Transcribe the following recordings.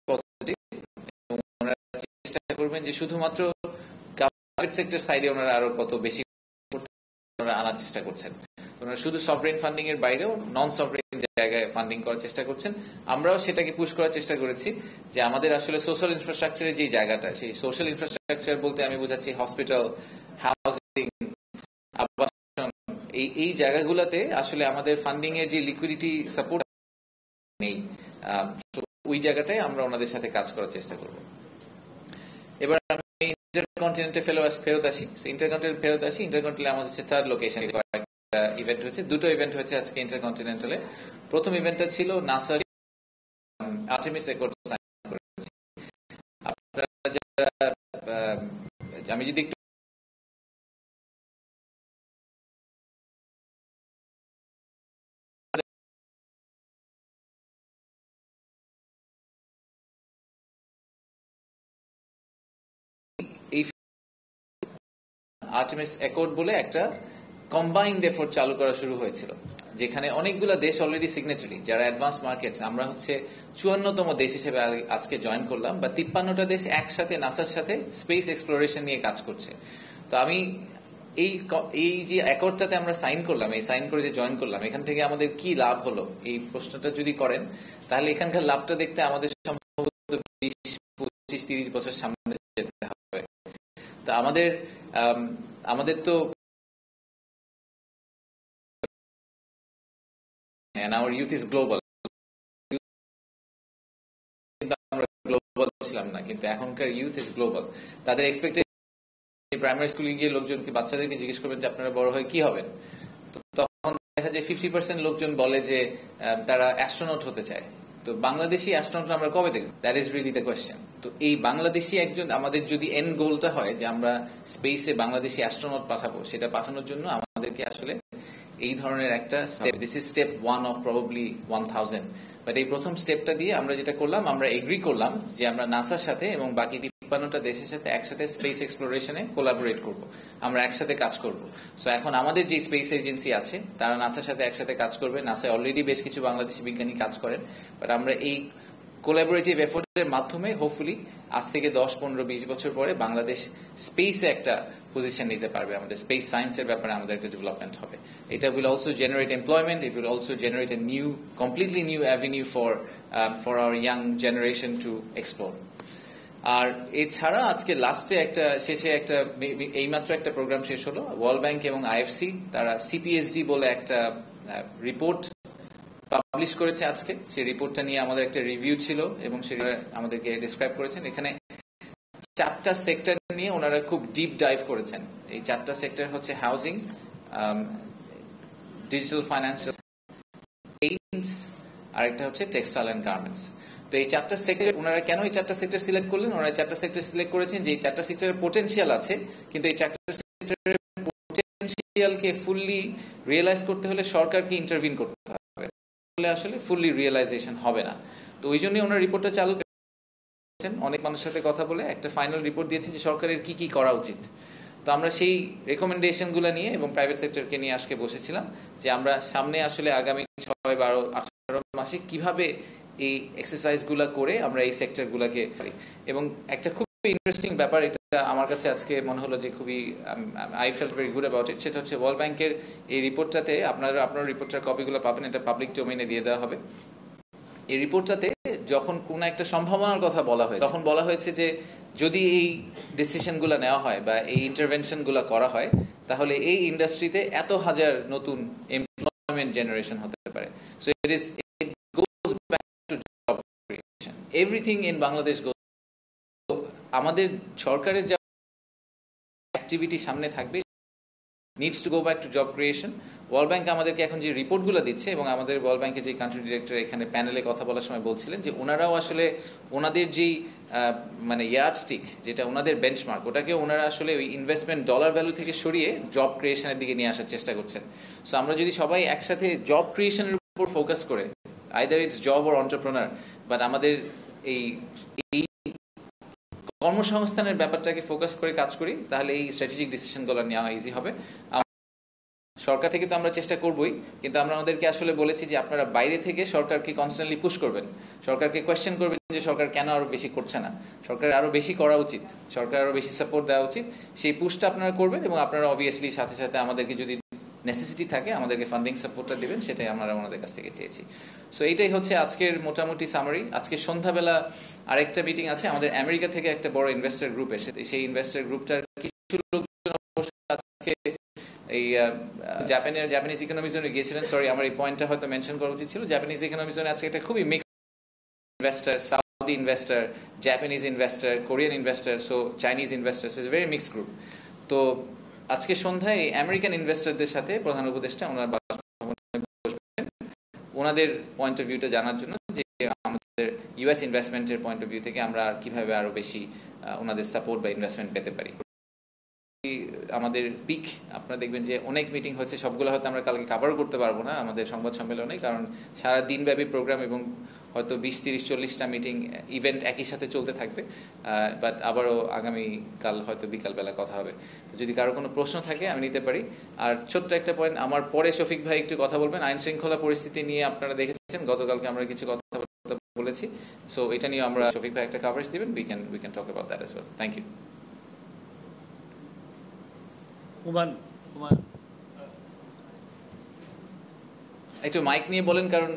Positive, এবং ওনারা চেষ্টা করবেন যে শুধুমাত্র প্রাইভেট সেক্টর সাইডে ওনারা আরো কত বেশি ওনারা আনার চেষ্টা করছেন। ওনারা শুধু সফরেন ফান্ডিং এর বাইরেও নন সফরেন জায়গায় ফান্ডিং করার চেষ্টা করছেন। আমরাও সেটাকে পুশ করার চেষ্টা করেছি যে আমাদের আসলে সোশ্যাল ইনফ্রাস্ট্রাকচারের যে জায়গাটা, সেই সোশ্যাল ইনফ্রাস্ট্রাকচার বলতে আমি বোঝাচ্ছি হসপিটাল, হাউজিং, আবাসন, এই জায়গাগুলোতে আসলে আমাদের ফান্ডিং এর যে লিকুইডিটি সাপোর্ট নেই, ওই জায়গাটায় আমরা ওনাদের সাথে কাজ করার চেষ্টা করব। এবার আমি ইন্টারকন্টিনেন্টে ফেরত আসি। ইন্টারকন্টিনেন্টালে আমাদের হচ্ছে থার্ড লোকেশন ইভেন্ট হয়েছে, দুটো ইভেন্ট হয়েছে আজকে ইন্টারকন্টিনেন্টালে। প্রথম ইভেন্টটা ছিল নাসা আর্টেমিস অ্যাকর্ড সাইন করেছে। আপনারা যারা আমি যদি একটু এই আর্টেমিস অ্যাকর্ড বলে একটা কম্বাইন্ড এফোর্ট চালু করা শুরু হয়েছিল, যেখানে অনেকগুলো দেশ অলরেডি সিগনেটারি, যারা অ্যাডভান্স মার্কেটস। আমরা হচ্ছে 54তম দেশ হিসেবে আজকে জয়েন করলাম, বা 53টা দেশ একসাথে নাসার সাথে স্পেস এক্সপ্লোরেশন নিয়ে কাজ করছে। তো আমি এই যে অ্যাকর্ডটাতে আমরা সাইন করলাম, এই সাইন করে যে জয়েন করলাম, এখান থেকে আমাদের কি লাভ হলো, এই প্রশ্নটা যদি করেন, তাহলে এখানকার লাভটা দেখতে আমাদের সম্ভবত 20-25-30 বছর সামনে যেতে হবে। তো আমাদের তো and our youth is global, কিন্তু আমরা গ্লোবাল ছিলাম না, কিন্তু এখনকার ইউথ ইজ গ্লোবাল। তাদের এক্সপেক্টেশন, প্রাইমারি স্কুলে গিয়ে লোকজনকে, বাচ্চাদেরকে জিজ্ঞেস করবেন যে আপনারা বড় হয়ে কি হবেন, তো তখন দেখা যায় 50% লোকজন বলে যে তারা অ্যাস্ট্রোনট হতে চায়। তো বাংলাদেশি অ্যাস্ট্রোনট আমরা কবে দেখব? That is really the question. তো এই বাংলাদেশি একজন, আমাদের যদি এন্ড গোলটা হয় যে আমরা স্পেসে বাংলাদেশি অ্যাস্ট্রোনট পাঠাবো, সেটা পাঠানোর জন্য আমাদেরকে আসলে এই ধরনের একটা step, this is step 1 of probably 1000। But এই প্রথম স্টেপটা দিয়ে আমরা যেটা করলাম, আমরা এগ্রি করলাম যে আমরা নাসার সাথে এবং বাকি 53টা দেশের সাথে একসাথে স্পেস এক্সপ্লোরেশনে কোলাবোরেট করব, আমরা একসাথে কাজ করব। সো এখন আমাদের যে স্পেস এজেন্সি আছে, তারা নাসার সাথে একসাথে কাজ করবে। নাসায় অলরেডি বেশ কিছু বাংলাদেশি বিজ্ঞানী কাজ করেন, বাট আমরা এই কোলাবোরেটিভ এফোর্টের মাধ্যমে হোপফুলি আজ থেকে 10-15-20 বছর পরে বাংলাদেশ স্পেসে একটা পজিশন নিতে পারবে। আমাদের স্পেস সায়েন্সের ব্যাপারে আমাদের একটা ডেভেলপমেন্ট হবে। এটা will also generate employment, it will also generate a completely new avenue for our young generation to explore. আর এছাড়া আজকে শেষে এইমাত্র একটা প্রোগ্রাম শেষ হলো। ওয়ার্ল্ড ব্যাংক এবং আইএফসি তারা সিপিএসডি বলে একটা রিপোর্ট পাবলিশ করেছে আজকে। সেই রিপোর্টটা নিয়ে আমাদের একটা রিভিউ ছিল এবং সেটা আমাদেরকে ডিসক্রাইব করেছেন। এখানে 4টা সেক্টর নিয়ে ওনারা খুব ডিপ ডাইভ করেছেন। এই 4টা সেক্টর হচ্ছে হাউজিং, ডিজিটাল ফাইন্যান্স, পেইন্টস, আরেকটা হচ্ছে টেক্সটাইল এন্ড গার্মেন্টস। তো এই 4টা সেক্টর, ওনারা কেন এই 4টা সেক্টর সিলেক্ট করলেন? ওনারা 4টা সেক্টর সিলেক্ট করেছেন যে এই 4টা সেক্টরের পোটেনশিয়াল আছে, কিন্তু এই 4টা সেক্টরের পোটেনশিয়ালকে ফুললি রিয়েলাইজ করতে হলে সরকারকে ইন্টারভিন করতে হবে, আসলে ফুললি রিয়েলাইজেশন হবে না। তো ওই জন্য ওনার রিপোর্টটা চালু করেছেন। অনেক মানুষের সাথে কথা বলে একটা ফাইনাল রিপোর্ট দিয়েছেন যে সরকারের কি কি করা উচিত। তো আমরা সেই রেকমেন্ডেশন গুলো নিয়ে এবং প্রাইভেট সেক্টরকে নিয়ে আজকে বসেছিলাম যে আমরা সামনে আসলে আগামী 6-12-18 মাসে কিভাবে এই এক্সারসাইজ গুলা করে আমরা এই সেক্টর গুলাকে, এবং একটা খুব ইন্টারেস্টিং ব্যাপার, এটা আমার কাছে আজকে মনে হলো যে খুবই I felt very good about it. সেটা হচ্ছে ওয়ার্ল্ড ব্যাংকের এই রিপোর্টটাতে আপনার রিপোর্টটার কপিগুলো পাবেন, এটা পাবলিক ডোমেইনে দিয়ে দেওয়া হবে। এই রিপোর্টটাতে যখন কোন একটা সম্ভাবনার কথা বলা হয়েছে, তখন বলা হয়েছে যে যদি এই ডিসিশনগুলো নেওয়া হয় বা এই ইন্টারভেনশনগুলো করা হয়, তাহলে এই ইন্ডাস্ট্রিতে এত হাজার নতুন এমপ্লয়মেন্ট জেনারেশন হতে পারে। So it goes back to job creation, everything in Bangladesh goes. আমাদের সরকারের যা অ্যাক্টিভিটি সামনে থাকবে needs to go back to job creation. World bank আমাদেরকে এখন যে রিপোর্টগুলো দিচ্ছে, এবং আমাদের ওয়ার্ল্ড ব্যাংকের যে কান্ট্রি ডিরেক্টর এখানে প্যানেলে কথা বলার সময় বলছিলেন যে ওনারাও আসলে ওনাদের যেই মানে ইয়ার্ডস্টিক, যেটা ওনাদের বেঞ্চমার্ক, ওটাকে ওনারা আসলে ওই ইনভেস্টমেন্ট ডলার ভ্যালু থেকে সরিয়ে জব ক্রিয়েশনের দিকে নিয়ে আসার চেষ্টা করছেন। সো আমরা যদি সবাই একসাথে জব ক্রিয়েশনের উপর ফোকাস করে, either it's job or entrepreneur, but আমাদের এই কর্মসংস্থানের ব্যাপারটাকে ফোকাস করে কাজ করি, তাহলে এই স্ট্র্যাটেজিক ডিসিশনগুলো নেওয়া ইজি হবে। সরকার থেকে তো আমরা চেষ্টা করবই, কিন্তু আমরা আমাদেরকে আসলে বলেছি যে আপনারা বাইরে থেকে সরকারকে কনস্ট্যান্টলি পুশ করবেন, সরকারকে কোয়েশ্চেন করবেন যে সরকার কেন আরো বেশি করছে না, সরকার আরো বেশি করা উচিত, সরকার আরো বেশি সাপোর্ট দেওয়া উচিত। সেই পুশটা আপনারা করবেন এবং আপনারা অবভিয়াসলি সাথে সাথে আমাদেরকে যদি নেসেসিটি থাকে আমাদেরকে ফান্ডিং সাপোর্টটা দিবেন, সেটাই আমরা ওনাদের কাছ থেকে চেয়েছি। সো এইটাই হচ্ছে আজকের মোটামুটি সামারি। আজকে সন্ধ্যাবেলা আরেকটা মিটিং আছে, আমাদের আমেরিকা থেকে একটা বড় ইনভেস্টর গ্রুপ এসে, সেই ইনভেস্টর গ্রুপটার কিছু লোকজন আজকে এই জাপানিজ ইকোনমি জোনে গিয়েছিলেন। সরি, আমার এই পয়েন্টটা হয়তো মেনশন করা উচিত ছিল। জাপানিজ ইকোনমি জোনে আজকে একটা খুবই mixed investor, Saudi investor, Japanese investor, Korean investor, so Chinese investor, so it's very mixed group. তো আজকে সন্ধ্যায় আমেরিকান ইনভেস্টরদের সাথে প্রধান উপদেষ্টা ওনার বসবেন ওনাদের পয়েন্ট অফ ভিউটা জানার জন্য, যে আমাদের ইউএস ইনভেস্টমেন্টের পয়েন্ট অফ ভিউ থেকে আমরা কিভাবে আরো বেশি ওনাদের সাপোর্ট বা ইনভেস্টমেন্ট পেতে পারি। আমাদের পিক আপনারা দেখবেন যে অনেক মিটিং হচ্ছে, সবগুলো হয়তো আমরা কালকে কাভারও করতে পারবো না আমাদের সংবাদ সম্মেলনে, কারণ সারা দিনব্যাপী প্রোগ্রাম এবং হয়তো 20-30-40টা মিটিং ইভেন্ট একই সাথে চলতে থাকবে। বাট আবারও আগামীকাল হয়তো বিকালবেলা কথা হবে। যদি কারো কোনো প্রশ্ন থাকে আমি নিতে পারি। আর ছোট্ট একটা পয়েন্ট, আমার পরে শফিক ভাই একটু কথা বলবেন। আইন শৃঙ্খলা পরিস্থিতি নিয়ে আপনারা দেখেছেন গতকালকে আমরা কিছু কথা বলেছি, সো এটা নিয়ে আমরা শফিক ভাই একটা কাভারেজ দিবেন। We can talk about that as well. Thank you. একটু মাইক নিয়ে বলেন, কারণ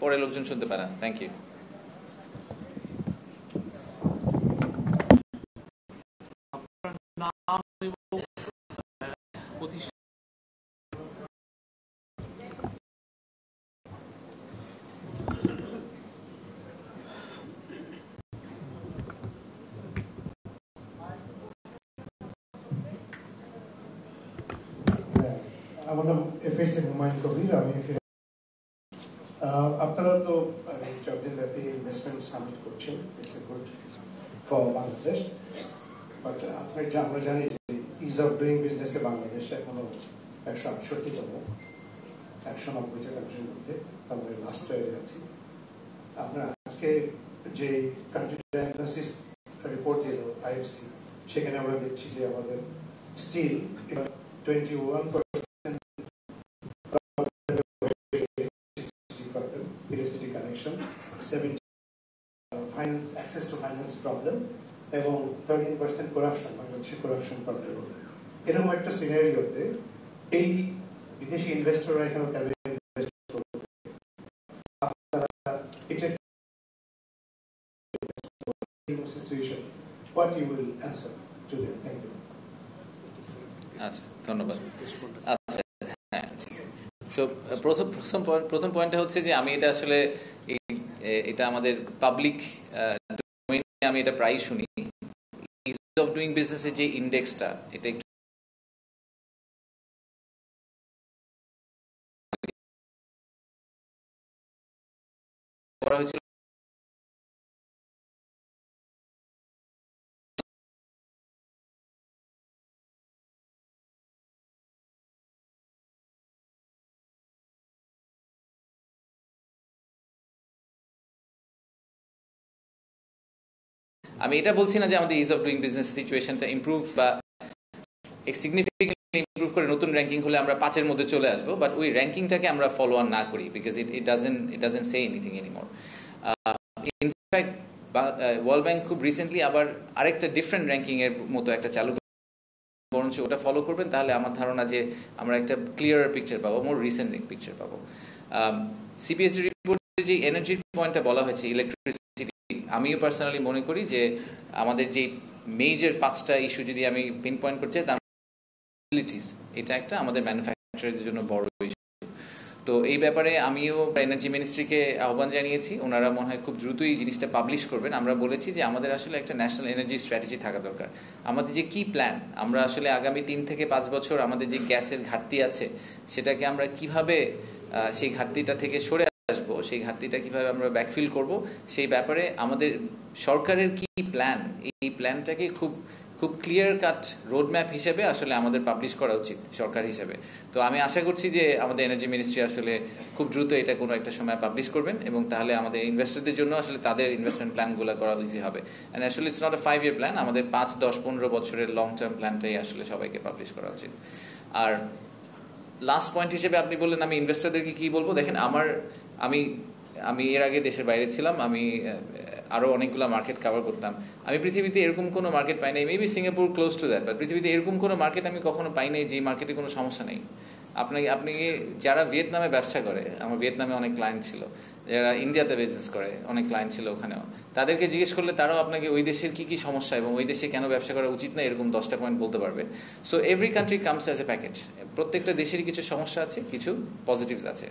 পরে লোকজন শুনতে পারে না। Thank you. আমার নাম এফএস হুমায়ুন কবির। আমি আপনারা তো 4 দিন ব্যাপী ইনভেস্টমেন্ট সামিট করছেন, it's a good for Bangladesh. But আমরা জানি যে ইজ অফ ডুইং বিজনেসে বাংলাদেশ এখনো 168তম, 190টা কান্ট্রির মধ্যে আমরা লাস্ট ইয়ারে আছি। আপনারা আজকে যে কান্ট্রি ডায়াগনোসিস রিপোর্ট দিল আইএফসি, সেখানে আমরা দেখছি যে আমাদের still 21% electricity connection, 70 finance access to finance problem, এবং 13% corruption, বাংলাদেশের corruption problem। এরকম একটা সিনারিওতে এই বিদেশি ইনভেস্টররা এখানে কেন ইনভেস্ট করবে? আপনারা এটা situation what you will answer to them? Thank you. আচ্ছা, ধন্যবাদ। আচ্ছা, হ্যাঁ, সো প্রথম পয়েন্টটা হচ্ছে যে আমি এটা আসলে এটা আমাদের পাবলিক ডোমেইনে আমি এটা প্রায় শুনি, ইজ অফ ডুইং বিজনেসের যে ইন্ডেক্সটা, এটা একটু করা হয়েছিল আমি এটা বলছি না যে আমাদের ইজ অফ ডুইং বিজনেস সিচুয়েশনটা ইমপ্রুভ বা সিগনিফিকেন্টলি ইমপ্রুভ করে নতুন র্যাঙ্কিং হলে আমরা 5-এর মধ্যে চলে আসবো, বাট ওই র্যাঙ্কিংটাকে আমরা ফলো অন না করি, because it doesn't say anything anymore. In fact world bank খুব রিসেন্টলি আবার আরেকটা ডিফারেন্ট র্যাঙ্কিং এর মতো একটা চালু, বরঞ্চ ওটা ফলো করবেন, তাহলে আমার ধারণা যে আমরা একটা ক্লিয়ার পিকচার পাবো, মোর রিসেন্ট পিকচার পাবো। সিপিএসডি রিপোর্টে যে এনার্জির পয়েন্টটা বলা হয়েছে, ইলেকট্রিসিটি, আমিও পার্সোনালি মনে করি যে আমাদের যে মেজর 5টা ইস্যু যদি আমি পিন পয়েন্ট করছি, তার ফ্যাসিলিটিস, এটা একটা আমাদের ম্যানুফ্যাকচারারদের জন্য বড় ইস্যু। তো এই ব্যাপারে আমিও এনার্জি মিনিস্ট্রিকে আহ্বান জানিয়েছি, ওনারা মনে হয় খুব দ্রুতই এই জিনিসটা পাবলিশ করবেন। আমরা বলেছি যে আমাদের আসলে একটা ন্যাশনাল এনার্জি স্ট্র্যাটেজি থাকা দরকার। আমাদের যে কি প্ল্যান, আমরা আসলে আগামী 3 থেকে 5 বছর আমাদের যে গ্যাসের ঘাটতি আছে, সেটাকে আমরা কিভাবে সেই ঘাটতিটা থেকে সরে আসবো, সেই ঘাটতিটা কিভাবে আমরা ব্যাকফিল করব, সেই ব্যাপারে আমাদের সরকারের কি প্ল্যান, এই প্ল্যানটাকে খুব ক্লিয়ার কাট রোডম্যাপ হিসেবে আসলে আমাদের পাবলিশ করা উচিত সরকার হিসেবে। তো আমি আশা করছি যে আমাদের এনার্জি মিনিস্ট্রি আসলে খুব দ্রুত এটা কোনো একটা সময় পাবলিশ করবেন, এবং তাহলে আমাদের ইনভেস্টরদের জন্য আসলে তাদের ইনভেস্টমেন্ট প্ল্যানগুলো করা ইজি হবে। অ্যান্ড আসলে it's not a 5-year plan, আমাদের 5, 10, 15 বছরের লং টার্ম প্ল্যানটাই আসলে সবাইকে পাবলিশ করা উচিত। আর লাস্ট পয়েন্ট হিসেবে আপনি বললেন আমি ইনভেস্টরদেরকে কি বলবো, দেখেন আমি আমি এর আগে দেশের বাইরে ছিলাম, আমি আরো অনেকগুলো মার্কেট কভার করতাম। আমি পৃথিবীতে এরকম কোনো মার্কেট পাই নাই, maybe Singapore close to that, but পৃথিবীতে এরকম কোনো মার্কেট আমি কখনো পাই নাই যে মার্কেটে কোনো সমস্যা নেই। আপনি যারা ভিয়েতনামে ব্যবসা করে, আমার ভিয়েতনামে অনেক ক্লায়েন্ট ছিল, যারা ইন্ডিয়াতে বিজনেস করে অনেক ক্লায়েন্ট ছিল ওখানেও, তাদেরকে জিজ্ঞেস করলে তারাও আপনাকে ওই দেশের কি কি সমস্যা এবং ওই দেশে কেন ব্যবসা করা উচিত না এরকম 10টা পয়েন্ট বলতে পারবে। So every country comes as a package. প্রত্যেকটা দেশেরই কিছু সমস্যা আছে, কিছু পজিটিভস আছে।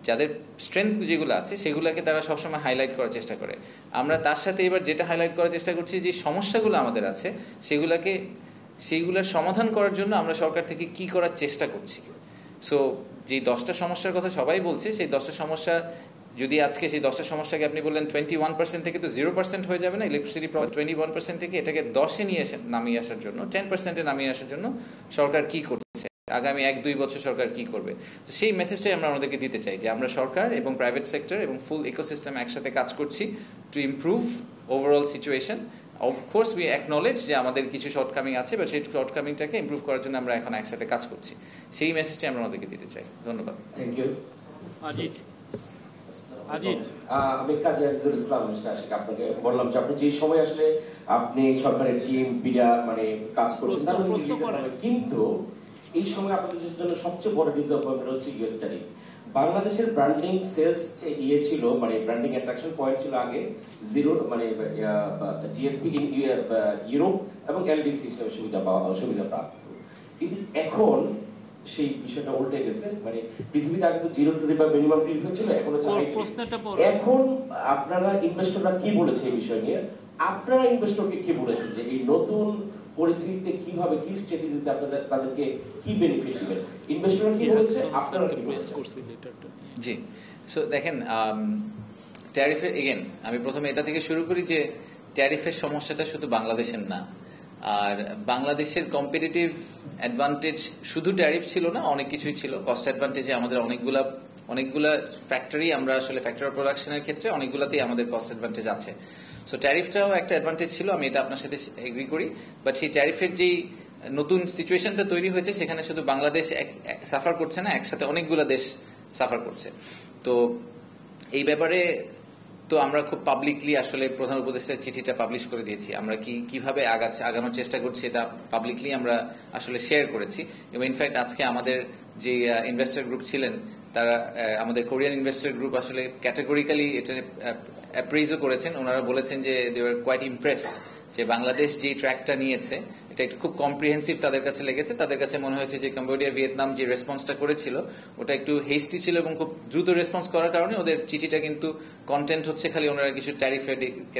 যাদের স্ট্রেংথ যেগুলো আছে সেগুলোকে তারা সবসময় হাইলাইট করার চেষ্টা করে। আমরা তার সাথে এবার যেটা হাইলাইট করার চেষ্টা করছি, যে সমস্যাগুলো আমাদের আছে সেইগুলোর সমাধান করার জন্য আমরা সরকার থেকে কি করার চেষ্টা করছি। সো যে 10টা সমস্যার কথা সবাই বলছে, সেই 10টা সমস্যা যদি আজকে সেই 10টা সমস্যাকে আপনি বললেন 21% থেকে তো 0% হয়ে যাবে না ইলেকট্রিসিটি, 21% থেকে এটাকে 10-এ নামিয়ে আসার জন্য, 10%-এ নামিয়ে আসার জন্য সরকার কি করছে, আগামী 1-2 বছর সরকার কি করবে। তো সেই মেসেজটাই আমরা আমাদেরকে দিতে চাই, যে আমরা সরকার এবং প্রাইভেট সেক্টর এবং ফুল ইকোসিস্টেম একসাথে কাজ করছি to improve overall situation. Of course we acknowledge যে আমাদের কিছু শর্টকামিং আছে, বা সেই শর্টকামিংটাকে ইমপ্রুভ করার জন্য আমরা এখন একসাথে কাজ করছি। সেই মেসেজটাই আমরা আমাদেরকে দিতে চাই। ধন্যবাদ। Thank you. আজিজ আমি কাজী আজিজুল ইসলাম আশিক, আপনাকে বললাম যে আপনি যে সময় আসলে আপনি সরকারের টিম বিরা মানে কাজ করছেন, কিন্তু এই সময় আপনাদের জন্য সবচেয়ে বড় ডিসঅ্যাপয়েন্টমেন্ট হচ্ছে ইউএস ট্যারিফ। বাংলাদেশের ব্র্যান্ডিং সেলস ছিল, মানে ব্র্যান্ডিং অ্যাট্রাকশন পয়েন্ট ছিল আগে 0, মানে জিএসপি ইউরোপ এবং এলডিসি হিসেবে সুবিধা প্রাপ্ত। কিন্তু এখন সেই বিষয়টা উল্টে গেছে, মানে পৃথিবীতে আগে তো 0 ট্যারিফ বা মিনিমাম ট্যারিফ ছিল, এখন হচ্ছে এখন আপনারা ইনভেস্টররা কি বলেছে এই বিষয় নিয়ে, আপনারা ইনভেস্টরকে কি বলেছেন যে এই নতুন পরিস্থিতিতে কিভাবে, কি স্ট্র্যাটেজিতে আপনাদের তাদেরকে কি বেনিফিট দিবেন, ইনভেস্টররা কি বলেছে, আপনারা কি বলেছেন? জি, সো দেখেন, ট্যারিফের এগেন আমি প্রথমে এটা থেকে শুরু করি যে ট্যারিফের সমস্যাটা শুধু বাংলাদেশের না, আর বাংলাদেশের কম্পিটিটিভ অ্যাডভান্টেজ শুধু ট্যারিফ ছিল না, অনেক কিছুই ছিল। কস্ট অ্যাডভান্টেজে আমাদের অনেকগুলা ফ্যাক্টরি, আমরা আসলে ফ্যাক্টরি অফ প্রোডাকশনের ক্ষেত্রে অনেকগুলাতেই আমাদের কস্ট অ্যাডভান্টেজ আছে। সো ট্যারিফটাও একটা অ্যাডভান্টেজ ছিল, আমি এটা আপনার সাথে এগ্রি করি। বাট সেই ট্যারিফের যেই নতুন সিচুয়েশনটা তৈরি হয়েছে, সেখানে শুধু বাংলাদেশ সাফার করছে না, একসাথে অনেকগুলো দেশ সাফার করছে। তো এই ব্যাপারে তো আমরা খুব পাবলিকলি আসলে প্রধান উপদেষ্টার চিঠিটা পাবলিশ করে দিয়েছি। আমরা কিভাবে আগানোর চেষ্টা করছি এটা পাবলিকলি আমরা আসলে শেয়ার করেছি। এবং ইনফ্যাক্ট আজকে আমাদের যে ইনভেস্টর গ্রুপ ছিলেন, তারা আমাদের কোরিয়ান ইনভেস্টর গ্রুপ আসলে ক্যাটেগরিক্যালি এটা অ্যাপ্রেইজও করেছেন। ওনারা বলেছেন যে দে ওয়ার কোয়াইট ইমপ্রেসড যে বাংলাদেশ যে ট্র্যাকটা নিয়েছে এটা একটু খুব কম্প্রিহেন্সিভ তাদের কাছে লেগেছে। তাদের কাছে মনে হয়েছে যে কম্বোডিয়া ভিয়েতনাম যে রেসপন্সটা করেছিল ওটা একটু হেস্টি ছিল, এবং খুব দ্রুত রেসপন্স করার কারণে ওদের চিঠিটা কিন্তু কন্টেন্ট হচ্ছে খালি ওনারা কিছু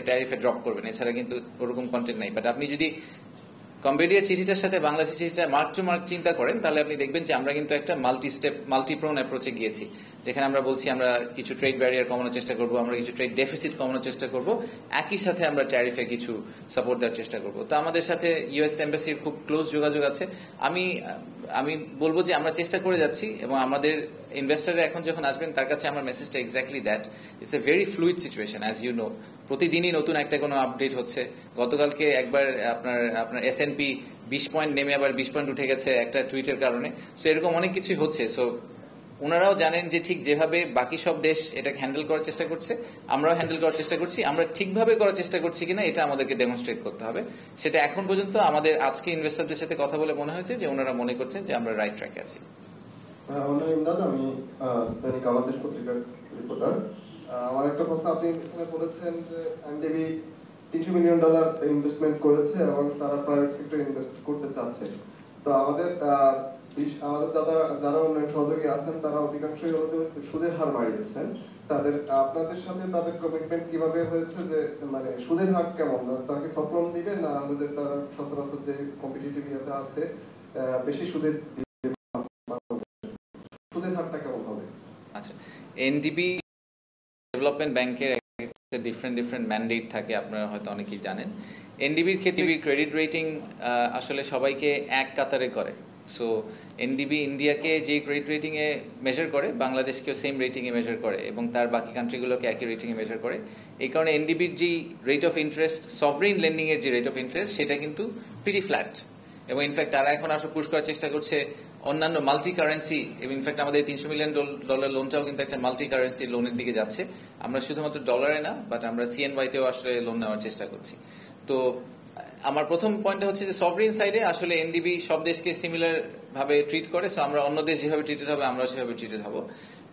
ট্যারিফে ড্রপ করবেন, এছাড়া কিন্তু ওরকম কন্টেন্ট নাই। বাট আপনি যদি কম্বোডিয়ার চিঠিটার সাথে বাংলাদেশের চিঠিটা মার্ক টু মার্ক চিন্তা করেন, তাহলে আপনি দেখবেন যে আমরা কিন্তু একটা মাল্টিপ্রোন অ্যাপ্রোচে গিয়েছি, যেখানে আমরা বলছি আমরা কিছু ট্রেড ব্যারিয়ার কমানোর চেষ্টা করব, আমরা কিছু ট্রেড ডেফিসিট কমানোর চেষ্টা করব, একই সাথে আমরা ট্যারিফে কিছু সাপোর্ট দেওয়ার চেষ্টা করব। তো আমাদের সাথে ইউএস এম্বাসির খুব ক্লোজ যোগাযোগ আছে। আমি বলবো যে আমরা চেষ্টা করে যাচ্ছি, এবং আমাদের ইনভেস্টাররা এখন যখন আসবেন তার কাছে আমার মেসেজটা exactly that, it's a very fluid situation as you know. প্রতিদিনই নতুন একটা কোনো আপডেট হচ্ছে। গতকালকে একবার আপনার S&P 20 পয়েন্ট নেমে আবার 20 পয়েন্ট উঠে গেছে একটা টুইটের কারণে। সো এরকম অনেক কিছুই হচ্ছে। সো ওনারাও জানেন যে ঠিক যেভাবে বাকি সব দেশ এটাকে হ্যান্ডেল করার চেষ্টা করছে, আমরাও হ্যান্ডেল করার চেষ্টা করছি। আমরা ঠিকভাবে করার চেষ্টা করছি কিনা এটা আমাদেরকে ডেমনস্ট্রেট করতে হবে। সেটা এখন পর্যন্ত আমাদের আজকে ইনভেস্টরদের সাথে কথা বলে মনে হয়েছে যে ওনারা মনে করছেন যে আমরা রাইট ট্র্যাকে আছি। আমি দৈনিক বাংলাদেশ পত্রিকার রিপোর্টার। আমার একটা প্রশ্ন, আপনি এখানে বলেছেন যে এনডিবি $300 মিলিয়ন ইনভেস্টমেন্ট করেছে এবং তারা প্রাইভেট সেক্টরে ইনভেস্ট করতে চাচ্ছে। তো আমাদের যারা উন্নয়ন সহযোগী আছেন তারা অধিকাংশই সুদের হার বাড়িয়েছেন। আপনাদের সাথে তাদের কমিটমেন্ট কিভাবে হয়েছে, যে মানে সুদের হার কেমন, তারা কি সফলন দিবে না যে তারা সচরাচর যে কম্পিটিটিভ ইয়েতে আছে বেশি সুদের হারটা কেমন হবে? আচ্ছা, এনডিবি ডেভেলপমেন্ট ব্যাংকের ডিফারেন্ট ম্যান্ডেট থাকে, আপনারা হয়তো অনেকেই জানেন। এনডিবির ক্ষেত্রে ক্রেডিট রেটিং আসলে সবাইকে এক কাতারে করে। সো এনডিবি ইন্ডিয়াকে যে ক্রেডিট রেটিংয়ে মেজার করে, বাংলাদেশকেও সেম রেটিংয়ে মেজার করে, এবং তার বাকি কান্ট্রিগুলোকে একই রেটিংয়ে মেজার করে। এই কারণে এনডিবির যেই রেট অফ ইন্টারেস্ট, সভরেন লেন্ডিংয়ের যে রেট অফ ইন্টারেস্ট, সেটা কিন্তু প্রিটি ফ্ল্যাট। এবং ইনফ্যাক্ট তারা এখন আসলে পুশ করার চেষ্টা করছে অন্যান্য মাল্টি কারেন্সি, ইনফ্যাক্ট আমাদের $300 মিলিয়ন লোনটাও কিন্তু একটা মাল্টি কারেন্সি লোনের দিকে যাচ্ছে। আমরা শুধুমাত্র ডলারে না, বাট আমরা CNY তেও আসলে লোন নেওয়ার চেষ্টা করছি। তো আমার প্রথম পয়েন্টটা হচ্ছে যে সভরিন সাইডে আসলে এনডিবি সব দেশকে সিমিলার ভাবে ট্রিট করে, সো আমরা অন্য দেশ যেভাবে ট্রিটেড হবে আমরা সেভাবে ট্রিটেড হব।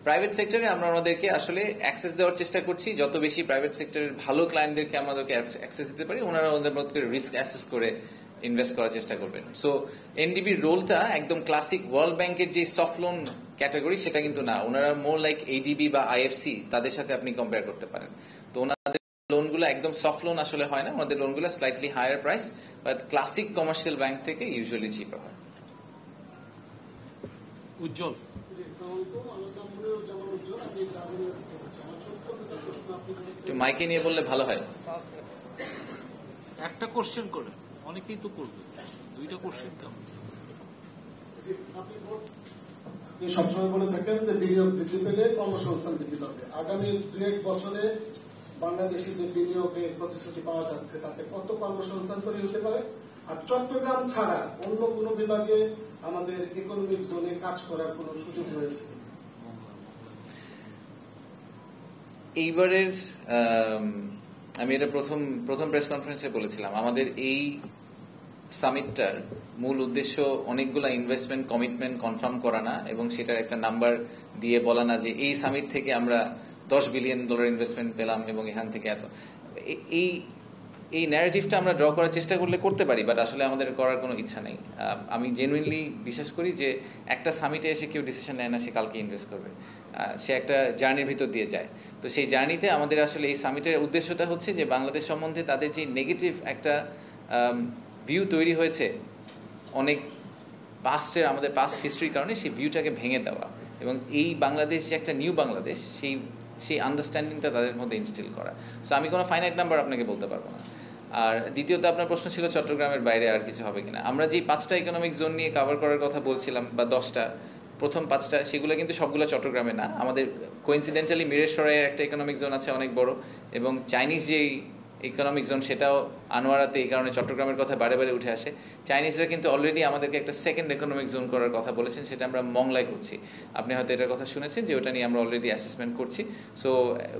প্রাইভেট সেক্টরে আমরা ওনাদেরকে আসলে অ্যাক্সেস দেওয়ার চেষ্টা করছি, যত বেশি প্রাইভেট সেক্টরের ভালো ক্লায়েন্টদেরকে আমাদেরকে অ্যাক্সেস দিতে পারি, ওনারা ওদের মধ্যে রিস্ক অ্যাসেস করে ইনভেস্ট করার চেষ্টা করবেন। সো এনডিবির রোলটা একদম ক্লাসিক ওয়ার্ল্ড ব্যাংকের যে সফট লোন ক্যাটাগরি সেটা কিন্তু না, ওনারা মোর লাইক ADB বা IFC, তাদের সাথে আপনি কম্পেয়ার করতে পারেন। তো ওনাদের লোনগুলো একদম সফট লোন আসলে হয় না, ওনাদের লোনগুলো slightly higher price, but classic commercial bank থেকে ইউজুয়ালি চিপার হয়। উজ্জ্বল, একটু মাইকে নিয়ে বললে ভালো হয়। একটা কোশ্চেন করে, অনেকেই তো করবে, দুইটা কোশ্চেন কেমন? আপনি সবসময় বলে থাকেন যে বিনিয়োগ বৃদ্ধি পেলে কর্মসংস্থান বৃদ্ধি পাবে। আগামী 2-1 বছরে বাংলাদেশে যে বিনিয়োগের প্রতিশ্রুতি পাওয়া যাচ্ছে তাতে কত কর্মসংস্থান তৈরি হতে পারে? আর চট্টগ্রাম ছাড়া অন্য কোন বিভাগে আমাদের ইকোনমিক জোনে কাজ করার কোন সুযোগ রয়েছে? এইবারের আমি এটা প্রথম প্রেস কনফারেন্সে বলেছিলাম, আমাদের এই সামিটটার মূল উদ্দেশ্য অনেকগুলা ইনভেস্টমেন্ট কমিটমেন্ট কনফার্ম করা না, এবং সেটার একটা নাম্বার দিয়ে বলা না যে এই সামিট থেকে আমরা $10 বিলিয়ন ইনভেস্টমেন্ট পেলাম এবং এখান থেকে এত। এই ন্যারেটিভটা আমরা ড্র করার চেষ্টা করলে করতে পারি, বাট আসলে আমাদের করার কোনো ইচ্ছা নেই। আমি জেনুইনলি বিশ্বাস করি যে একটা সামিটে এসে কেউ ডিসিশন নেয় না সে কালকে ইনভেস্ট করবে, সে একটা জার্নির ভিতর দিয়ে যায়। তো সেই জার্নিতে আমাদের আসলে এই সামিটের উদ্দেশ্যটা হচ্ছে যে বাংলাদেশ সম্বন্ধে তাদের যে নেগেটিভ একটা ভিউ তৈরি হয়েছে অনেক আমাদের পাস্ট হিস্ট্রির কারণে, সেই ভিউটাকে ভেঙে দেওয়া এবং এই বাংলাদেশ যে একটা নিউ বাংলাদেশ সেই আন্ডারস্ট্যান্ডিংটা তাদের মধ্যে ইনস্টিল করা। সো আমি কোনো ফাইনাইট নাম্বার আপনাকে বলতে পারবো না। আর দ্বিতীয়ত আপনার প্রশ্ন ছিল চট্টগ্রামের বাইরে আর কিছু হবে কিনা। আমরা যে 5টা ইকোনমিক জোন নিয়ে কভার করার কথা বলছিলাম, বা 10টা, প্রথম 5টা সেগুলো কিন্তু সবগুলো চট্টগ্রামে না। আমাদের কোইন্সিডেন্টালি মিরেশ্বরের একটা ইকোনমিক জোন আছে অনেক বড়, এবং চাইনিজ যেই ইকোনমিক জোন সেটাও আনোয়ারাতে, এই কারণে চট্টগ্রামের কথা বারে বারে উঠে আসে। চাইনিজরা কিন্তু অলরেডি আমাদেরকে একটা সেকেন্ড ইকোনমিক জোন করার কথা বলেছেন, সেটা আমরা মংলায় করছি। আপনি হয়তো এটার কথা শুনেছেন যে ওটা নিয়ে আমরা অলরেডি অ্যাসেসমেন্ট করছি। সো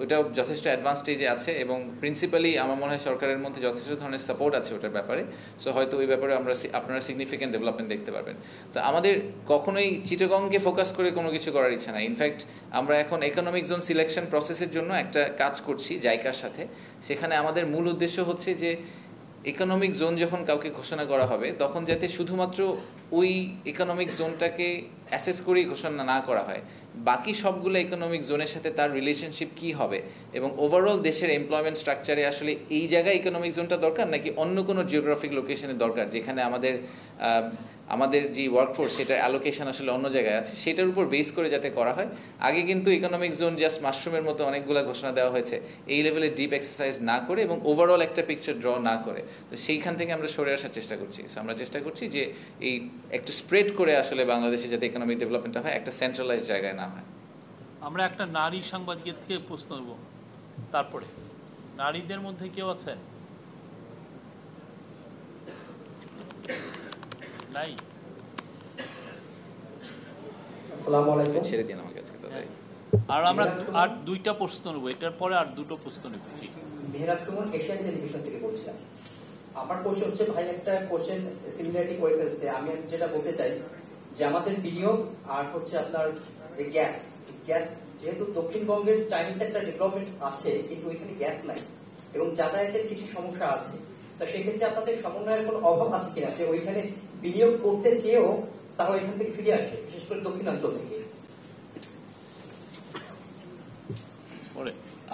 ওটাও যথেষ্ট অ্যাডভান্স স্টেজে আছে, এবং প্রিন্সিপালি আমার মনে হয় সরকারের মধ্যে যথেষ্ট ধরনের সাপোর্ট আছে ওটার ব্যাপারে। সো হয়তো ওই ব্যাপারে আপনারা সিগনিফিক্যান্ট ডেভেলপমেন্ট দেখতে পারবেন। তো আমাদের কখনোই চিটাগংকে ফোকাস করে কোনো কিছু করার ইচ্ছা নাই। ইনফ্যাক্ট আমরা এখন ইকোনমিক জোন সিলেকশন প্রসেসের জন্য একটা কাজ করছি জাইকার সাথে। সেখানে আমাদের মূল উদ্দেশ্য হচ্ছে যে ইকোনমিক জোন যখন কাউকে ঘোষণা করা হবে তখন যাতে শুধুমাত্র ওই ইকোনমিক জোনটাকে অ্যাসেস করেই ঘোষণা না করা হয়, বাকি সবগুলো ইকোনমিক জোনের সাথে তার রিলেশনশিপ কি হবে, এবং ওভারঅল দেশের এমপ্লয়মেন্ট স্ট্রাকচারে আসলে এই জায়গায় ইকোনমিক জোনটা দরকার নাকি অন্য কোনো জিওগ্রাফিক লোকেশনে দরকার, যেখানে আমাদের যে ওয়ার্কফোর্স সেটার অ্যালোকেশন আসলে অন্য জায়গায় আছে, সেটার উপর বেস করে যাতে করা হয়। আগে কিন্তু ইকোনমিক জোন জাস্ট মাশরুমের মতো অনেকগুলো ঘোষণা দেওয়া হয়েছে, এই লেভেলে ডিপ এক্সারসাইজ না করে এবং ওভারঅল একটা পিকচার ড্র না করে। তো সেইখান থেকে আমরা সরে আসার চেষ্টা করছি। সো আমরা চেষ্টা করছি যে এই একটু স্প্রেড করে আসলে বাংলাদেশে যাতে ইকোনমিক ডেভেলপমেন্টটা হয়, একটা সেন্ট্রালাইজ জায়গায় না হয়। আমরা একটা নারী সাংবাদিকের থেকে প্রশ্ন নেব, তারপরে নারীদের মধ্যে কেউ আছে? নাই? ছেড়ে দিন আমাকে আজকে তাদের। আর আমরা আর দুইটা প্রশ্ন নেব, এটার পরে আর দুটো প্রশ্ন নেব। মেহরাজ সুমন, এশিয়ান টেলিভিশন থেকে বলছিলাম। আমার কোশ্চেন হচ্ছে, ভাই একটা কোশ্চেন সিমিলারিটি করে ফেলছে। আমি যেটা বলতে চাই যে আমাদের বিনিয়োগ আর হচ্ছে আপনার যে গ্যাস, যেহেতু দক্ষিণবঙ্গের চাইনিজ একটা ডেভেলপমেন্ট আছে কিন্তু ওইখানে গ্যাস নাই এবং যাতায়াতের কিছু সমস্যা আছে, তা সেক্ষেত্রে আপনাদের সমন্বয়ের কোনো অভাব আছে কিনা যে ওইখানে বিনিয়োগ করতে চেয়েও তারা ওইখান থেকে ফিরে আসে, বিশেষ করে দক্ষিণাঞ্চল থেকে?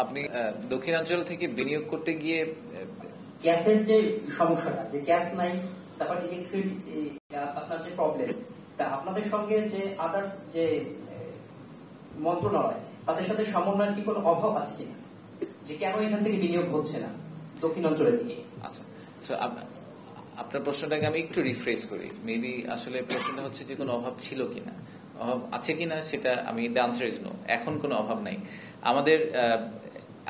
আপনি দক্ষিণাঞ্চল থেকে বিনিয়োগ করতে গিয়ে গ্যাসের যে সমস্যাটা, যে গ্যাস নাই, তারপর ইলেকট্রিসিটি আপনার যে প্রবলেম, তা আপনাদের সঙ্গে যে আদার্স যে মন্ত্রণালয় তাদের সাথে সমন্বয়ের কি কোনো অভাব আছে কিনা, যে কেন এখান থেকে বিনিয়োগ হচ্ছে না দক্ষিণাঞ্চলের দিকে? আচ্ছা, আপনার প্রশ্নটাকে আমি একটু রিফ্রেশ করি। মেবি আসলে প্রশ্নটা হচ্ছে যে কোনো অভাব ছিল কিনা, অভাব আছে কিনা, সেটা আমি দ্য আনসার ইজ নো। এখন কোনো অভাব নাই আমাদের।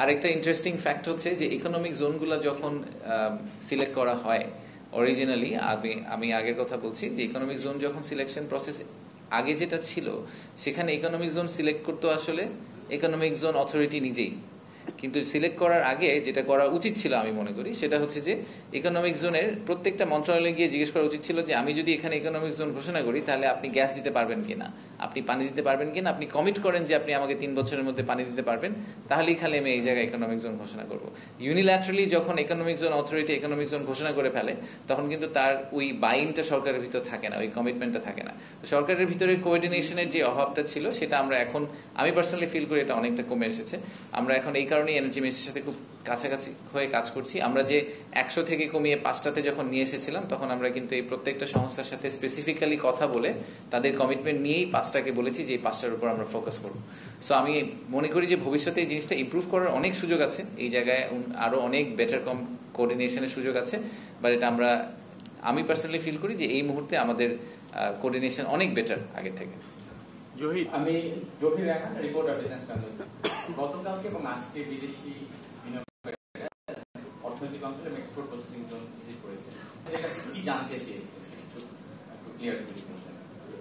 আরেকটা ইন্টারেস্টিং ফ্যাক্ট হচ্ছে যে ইকোনমিক জোনগুলো যখন সিলেক্ট করা হয় অরিজিনালি, আমি আগের কথা বলছি যে ইকোনমিক জোন যখন সিলেকশন প্রসেস আগে যেটা ছিল সেখানে ইকোনমিক জোন সিলেক্ট করতো আসলে ইকোনমিক জোন অথরিটি নিজেই, কিন্তু সিলেক্ট করার আগে যেটা করা উচিত ছিল আমি মনে করি সেটা হচ্ছে যে ইকোনমিক জোনের প্রত্যেকটা মন্ত্রণালয়ে গিয়ে জিজ্ঞেস করা উচিত ছিল যে আমি যদি এখানে ইকোনমিক জোন ঘোষণা করি তাহলে আপনি গ্যাস দিতে পারবেন কিনা, আপনি পানি দিতে পারবেন কিনা, আপনি কমিট করেন যে আপনি আমাকে 3 বছরের মধ্যে পানি দিতে পারবেন, তাহলেই খালি আমি এই জায়গায় ইকোনমিক জোন ঘোষণা করবো। ইউনিল্যাটারালি যখন economic zone authority economic zone ঘোষণা করে ফেলে তখন কিন্তু তার ওই বাইনটা সরকারের ভিতর থাকে না, ওই কমিটমেন্টটা থাকে না। তো সরকারের ভিতরে কোঅর্ডিনেশনের যে অভাবটা ছিল সেটা আমরা এখন, আমি পার্সোনালি ফিল করি এটা অনেকটা কমে এসেছে। আমরা এখন এই কারণেই এনার্জি মিনিস্ট্রির সাথে খুব কাছাকাছি হয়ে কাজ করছি। আমরা যে 100 থেকে কমিয়ে 5টাতে যখন নিয়ে এসেছিলাম তখন আমরা কিন্তু এই প্রত্যেকটা সংস্থার সাথে স্পেসিফিক্যালি কথা বলে তাদের কমিটমেন্ট নিয়েই 5টাকে বলেছি যে এই 5টার উপর আমরা ফোকাস করব। সো আমি মনে করি যে ভবিষ্যতে এই জিনিসটা ইমপ্রুভ করার অনেক সুযোগ আছে, এই জায়গায় আরো অনেক বেটার কোঅর্ডিনেশনের সুযোগ আছে। বাট এটা আমি পার্সোনালি ফিল করি যে এই মুহূর্তে আমাদের কোঅর্ডিনেশন অনেক বেটার আগের থেকে। জহির, আমি Zahir Raihan, reporter business Times. গতকালকে এবং আজকে বিদেশি বিনিয়োগকারীরা অর্থনৈতিক অঞ্চলে এক্সপোর্ট প্রসেসিং জোন ভিজিট করেছে, এদের কাছে কি জানতে চেয়েছে একটু ক্লিয়ার করে দিন।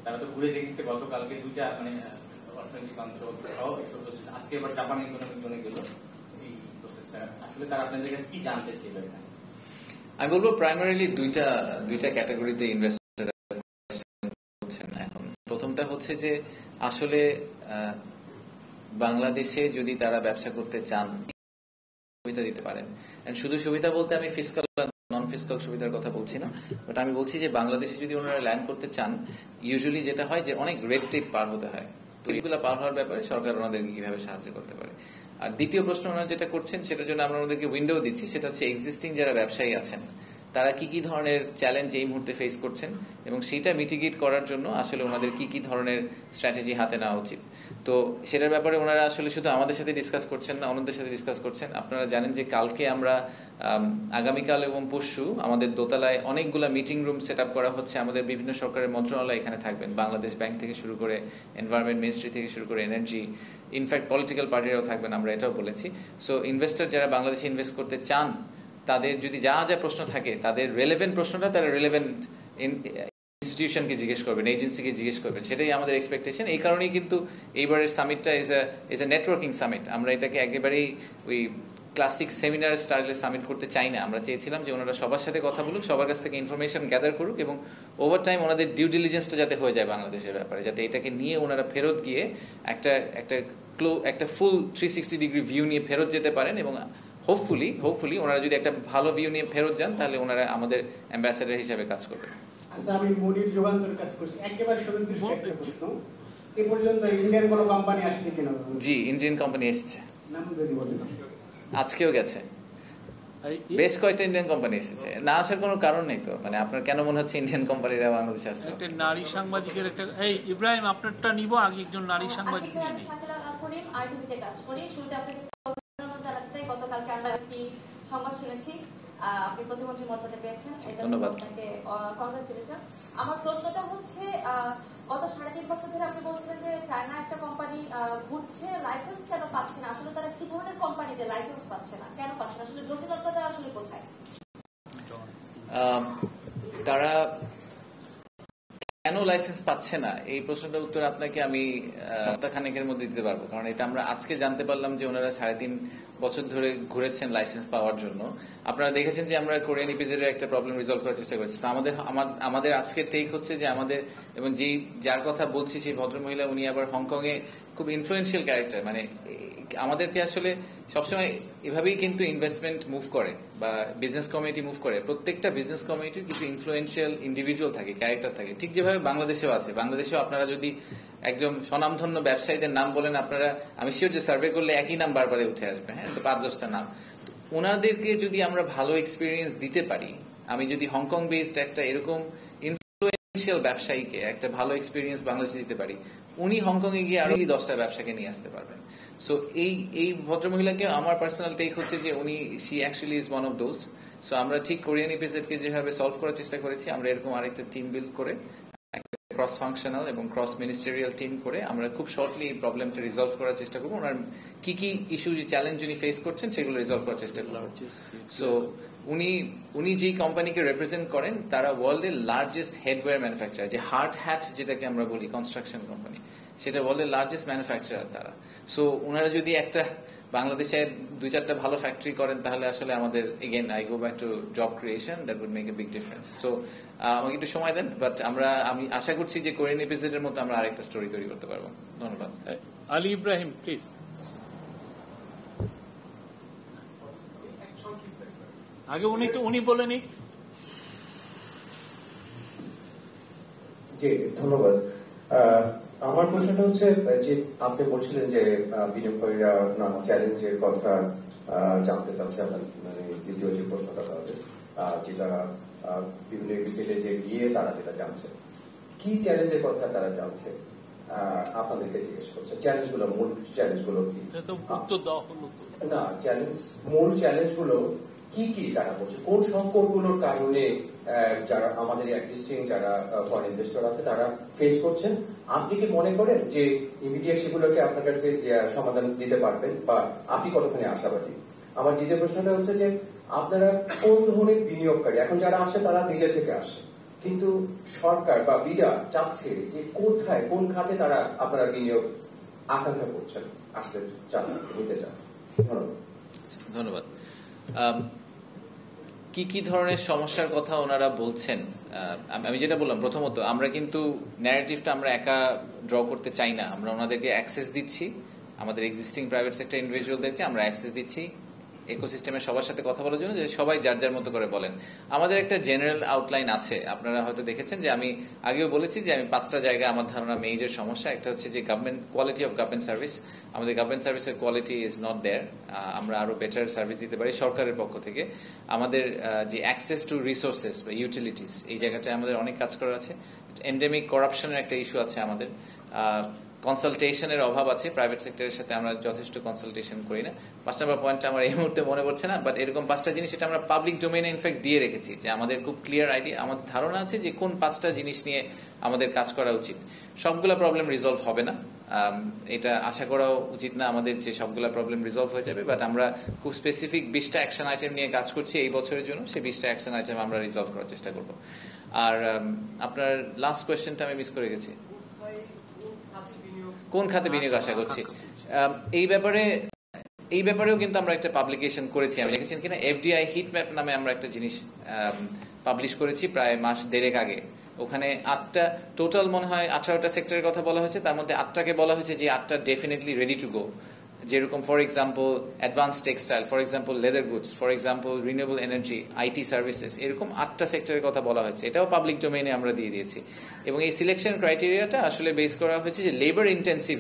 তারা তো ঘুরে দেখেছে গতকালকে 2টা মানে অর্থনৈতিক অঞ্চল সহ এক্সপোর্ট প্রসেসিং, আজকে এবার জাপান ইকোনমিক জোনে গেল। এই প্রসেসটা আসলে তারা আপনাদের কাছে কি জানতে চেয়েছিল এখানে? আমি বলবো প্রাইমারিলি দুইটা ক্যাটাগরিতে ইনভেস্টর হচ্ছেন এখন। প্রথমটা হচ্ছে যে আসলে বাংলাদেশে যদি তারা ব্যবসা করতে চান সুবিধা দিতে পারেন। শুধু সুবিধা বলতে আমি ফিসকাল নন ফিসকাল সুবিধার কথা বলছি না, বাট আমি বলছি যে বাংলাদেশে যদি ওনারা ল্যান্ড করতে চান ইউজুয়ালি যেটা হয় যে অনেক রেড টেপ পার হতে হয়, তো এইগুলো পার হওয়ার ব্যাপারে সরকার ওনাদেরকে কিভাবে সাহায্য করতে পারে। আর দ্বিতীয় প্রশ্ন ওনারা যেটা করছেন সেটার জন্য আমরা ওনাদেরকে উইন্ডো দিচ্ছি, সেটা হচ্ছে এক্সিস্টিং যারা ব্যবসায়ী আছেন তারা কি কি ধরনের চ্যালেঞ্জ এই মুহূর্তে ফেস করছেন এবং সেইটা মিটিগেট করার জন্য আসলে ওনাদের কি কি ধরনের স্ট্র্যাটেজি হাতে নেওয়া উচিত। তো সেটার ব্যাপারে ওনারা আসলে শুধু আমাদের সাথে ডিসকাস করছেন না, অন্যদের সাথে ডিসকাস করছেন। আপনারা জানেন যে কালকে আমরা আগামীকাল এবং পরশু আমাদের দোতলায় অনেকগুলা মিটিং রুম সেট আপ করা হচ্ছে। আমাদের বিভিন্ন সরকারের মন্ত্রণালয় এখানে থাকবেন, বাংলাদেশ ব্যাংক থেকে শুরু করে এনভায়রনমেন্ট মিনিস্ট্রি থেকে শুরু করে এনার্জি, ইনফ্যাক্ট পলিটিক্যাল পার্টিরাও থাকবেন, আমরা এটাও বলেছি। সো ইনভেস্টর যারা বাংলাদেশে ইনভেস্ট করতে চান তাদের যদি যা যা প্রশ্ন থাকে তাদের রেলেভেন্ট প্রশ্নটা তারা রেলেভেন্ট ইনস্টিটিউশনকে জিজ্ঞেস করবেন, এজেন্সিকে জিজ্ঞেস করবেন, সেটাই আমাদের এক্সপেকটেশন। এই কারণেই কিন্তু এইবারের সামিটটা ইজ এ নেটওয়ার্কিং সামিট। আমরা এটাকে একেবারেই ওই ক্লাসিক সেমিনার স্টাইলে সামিট করতে চাই না। আমরা চেয়েছিলাম যে ওনারা সবার সাথে কথা বলুক, সবার কাছ থেকে ইনফরমেশন গ্যাদার করুক এবং ওভার টাইম ওনাদের ডিউ ডিলিজেন্সটা যাতে হয়ে যায় বাংলাদেশের ব্যাপারে, যাতে এটাকে নিয়ে ওনারা ফেরত গিয়ে একটা ফুল 360 ডিগ্রি ভিউ নিয়ে ফেরত যেতে পারেন এবং হোপফুলি ওনারা যদি একটা ভালো ভিউ নিয়ে ফেরত যান তাহলে ওনারা আমাদের অ্যাম্বাসেডর হিসেবে কাজ করবেন। আচ্ছা, আমি মনির যুগান্তরের কাজ করছি, একেবারে সুনির্দিষ্ট একটা প্রশ্ন, এ পর্যন্ত ইন্ডিয়ান কোনো কোম্পানি আসছে কিনা? জি, ইন্ডিয়ান কোম্পানি এসেছে, নাম যদি বলেন। আজকেও গেছে, বেশ কয়েকটা ইন্ডিয়ান কোম্পানি এসেছে। না আসার কোনো কারণ নেই তো, মানে আপনার কেন মনে হচ্ছে ইন্ডিয়ান কোম্পানিরা বাংলাদেশে আসছে? একটা নারী সাংবাদিকের একটা, এই ইব্রাহিম আপনারটা নিব আগে, একজন নারী সাংবাদিক নিয়ে নিই। আরটিভিতে কাজ করি। শুরুতে আপনাকে ধন্যবাদ জানাতে গতকালকে আমরা একটি সংবাদ শুনেছি আপনি প্রতিমন্ত্রী মর্যাদা পেয়েছেন, ধন্যবাদ, আপনাকে কংগ্রেচুলেশন। আমার প্রশ্নটা হচ্ছে গত 3.5 বছর ধরে আপনি বলছিলেন যে চায়না একটা কোম্পানি ঘুরছে, লাইসেন্স কেন পাচ্ছে না? আসলে তারা কি ধরনের কোম্পানি যে লাইসেন্স পাচ্ছে না, কেন পাচ্ছে না? আসলে জটিলতাটা আসলে কোথায়? তারা কেন লাইসেন্স পাচ্ছে না এই প্রশ্নটার উত্তর আপনাকে আমি সপ্তাহখানেকের মধ্যে দিতে পারবো, কারণ এটা আমরা আজকে জানতে পারলাম যে ওনারা 3.5 বছর ধরে ঘুরেছেন লাইসেন্স পাওয়ার জন্য। আপনারা দেখেছেন যে আমরা কোরিয়ান ইপিজেডের একটা প্রবলেম রিজলভ করার চেষ্টা করেছি। আমাদের আজকের টেক হচ্ছে যে আমাদের, এবং যার কথা বলছি সেই ভদ্রমহিলা উনি আবার হংকং এ খুব ইনফ্লুয়েন্সিয়াল ক্যারেক্টার, মানে আমাদেরকে আসলে সবসময় এভাবেই কিন্তু ইনভেস্টমেন্ট মুভ করে বা বিজনেস কমিউনিটি মুভ করে। প্রত্যেকটা বিজনেস কমিউনিটির কিছু ইনফ্লুয়েন্সিয়াল ইন্ডিভিজুয়াল থাকে, ক্যারেক্টার থাকে, ঠিক যেভাবে বাংলাদেশেও আছে। বাংলাদেশেও আপনারা যদি একদম স্বনামধন্য ব্যবসায়ীদের নাম বলেন, আপনারা আমি শিওর যে সার্ভে করলে একই নাম বারবার উঠে আসবে, হ্যাঁ, তো 5-10টা নাম। ওনাদেরকে যদি আমরা ভালো এক্সপিরিয়েন্স দিতে পারি, আমি যদি হংকং বেসড একটা এরকম ইনফ্লুয়েন্সিয়াল ব্যবসায়ীকে একটা ভালো এক্সপিরিয়েন্স বাংলাদেশে দিতে পারি, উনি হংকং এ গিয়ে আরো 10টা ব্যবসাকে নিয়ে আসতে পারবেন। সো এই ভদ্রমহিলাকে আমার পার্সোনাল টেক হচ্ছে যে উনি she actually is one of those. So আমরা ঠিক কোরিয়ান ইপিজেডকে যেভাবে সলভ করার চেষ্টা করেছি, আমরা এরকম আরেকটা টিম বিল্ড করে ক্রস ফাংশনাল এবং ক্রস মিনিস্টেরিয়াল টিম করে আমরা খুব শর্টলি এই প্রবলেমটা রিজলভ করার চেষ্টা করবো। ওনার কি কি ইস্যু চ্যালেঞ্জ উনি ফেস করছেন সেগুলো রিজলভ করার চেষ্টা করবো। সো উনি যে কোম্পানিকে রিপ্রেজেন্ট করেন তারা ওয়ার্ল্ডের লার্জেস্ট হেডওয়্যার ম্যানুফ্যাকচারার, যে হার্ড হ্যাট যেটাকে আমরা বলি কনস্ট্রাকশন কোম্পানি, সেটা ওয়ার্ল্ডের লার্জেস্ট ম্যানুফ্যাকচারার তারা। সো ওনারা যদি একটা বাংলাদেশে 2-4টা ভালো ফ্যাক্টরি করেন তাহলে আসলে আমাদের again I go back to job creation, that would make a big difference. So আমাকে একটু সময় দেন, বাট আমি আশা করছি যে কোরিয়ান এপিসোডের মতো আমরা আরেকটা স্টোরি তৈরি করতে পারবো। ধন্যবাদ। আলী ইব্রাহিম প্লিজ। আগে উনি বলে নিক। জি ধন্যবাদ। আমার প্রশ্নটা হচ্ছে যে আপনি বলছিলেন যে বিনিয়োগকারীরা নানা চ্যালেঞ্জের কথা জানতে চাচ্ছে, আপনার মানে দ্বিতীয় যে প্রশ্নটা তাহলে যেটা বিভিন্ন বিজেলে যে গিয়ে তারা যেটা জানছে, কি চ্যালেঞ্জের কথা তারা জানছে আপনাদেরকে জিজ্ঞেস করছে, চ্যালেঞ্জগুলো মূল চ্যালেঞ্জগুলো কি? না মূল চ্যালেঞ্জগুলো কি কি তারা বলছে, কোন সংকটগুলোর কারণে যারা আমাদের এক্সিস্টিং যারা ফরেন ইনভেস্টর আছে তারা ফেস করছেন, আপনি কি মনে করেন যে ইমিডিয়েট সেগুলোকে আপনার কাছে সমাধান দিতে পারবেন বা আপনি কতখানি আশাবাদী? আমার দ্বিতীয় প্রশ্নটা হচ্ছে যে আপনারা কোন ধরনের বিনিয়োগকারী, এখন যারা আসে তারা নিজে থেকে আসে, কিন্তু সরকার বা বিডা চাচ্ছে যে কোথায় কোন খাতে তারা আপনারা বিনিয়োগ আকাঙ্ক্ষা করছেন, আসতে চান, নিতে চান? ধন্যবাদ। কি কি ধরনের সমস্যার কথা ওনারা বলছেন, আমি যেটা বললাম, প্রথমত আমরা কিন্তু ন্যারেটিভটা আমরা একা ড্র করতে চাই না, আমরা ওনাদেরকে অ্যাক্সেস দিচ্ছি, আমাদের এক্সিস্টিং প্রাইভেট সেক্টর ইন্ডিভিজুয়ালদেরকে আমরা অ্যাক্সেস দিচ্ছি ইকোসিস্টেমের সবার সাথে কথা বলার জন্য, যে সবাই যার যার মতো করে বলেন। আমাদের একটা জেনারেল আউটলাইন আছে, আপনারা হয়তো দেখেছেন যে আমি আগেও বলেছি যে আমি 5টা জায়গায় আমার ধারণা মেজর সমস্যা। একটা হচ্ছে যে government quality of government service, আমাদের গভর্নমেন্ট সার্ভিসের কোয়ালিটি ইজ নট দেয়ার, আমরা আরো বেটার সার্ভিস দিতে পারি সরকারের পক্ষ থেকে। আমাদের যে অ্যাক্সেস টু রিসোর্সেস বা ইউটিলিটিস, এই জায়গাটায় আমাদের অনেক কাজ করার আছে। এন্ডেমিক করাপশনের একটা ইস্যু আছে আমাদের, কনসালটেশনের অভাব আছে, প্রাইভেট সেক্টরের সাথে আমরা যথেষ্ট কনসালটেশন করি না। 5 নম্বর পয়েন্টটা আমার এই মুহূর্তে মনে পড়ছে না, বাট এরকম 5টা জিনিস এটা আমরা পাবলিক ডোমেইনে ইনফ্যাক্ট দিয়ে রেখেছি, যে আমাদের খুব ক্লিয়ার আইডিয়া, আমাদের ধারণা আছে যে কোন 5টা জিনিস নিয়ে আমাদের কাজ করা উচিত। সবগুলা প্রবলেম রিজলভ হবে না, এটা আশা করাও উচিত না আমাদের যে সবগুলা প্রবলেম রিজলভ হয়ে যাবে, বাট আমরা খুব স্পেসিফিক 20টা অ্যাকশন আইটেম নিয়ে কাজ করছি এই বছরের জন্য, সেই 20টা অ্যাকশন আইটেম আমরা রিজলভ করার চেষ্টা করব। আর আপনার লাস্ট কোয়েশ্চেনটা আমি মিস করে গেছি, কোন খাতে বিনিয়োগ আশা করছি। এই ব্যাপারেও কিন্তু আমরা একটা পাবলিকেশন করেছি, আমি লিখেছি কিনা, এফডিআই হিট ম্যাপ নামে আমরা একটা জিনিস পাবলিশ করেছি প্রায় মাস দেড়েক আগে। ওখানে 8টা টোটাল মনে হয় 18টা সেক্টরের কথা বলা হয়েছে, তার মধ্যে 8টাকে বলা হয়েছে যে 8টা ডেফিনেটলি রেডি টু গো, যেরকম for example advance textile, for example leather goods, for example renewable energy, IT services, এরকম 8টা সেক্টরের কথা বলা হয়েছে। এটাও পাবলিক ডোমেইনে আমরা দিয়ে দিয়েছি। এবং এই সিলেকশন ক্রাইটেরিয়াটা আসলে বেস করা হয়েছে যে labour intensive,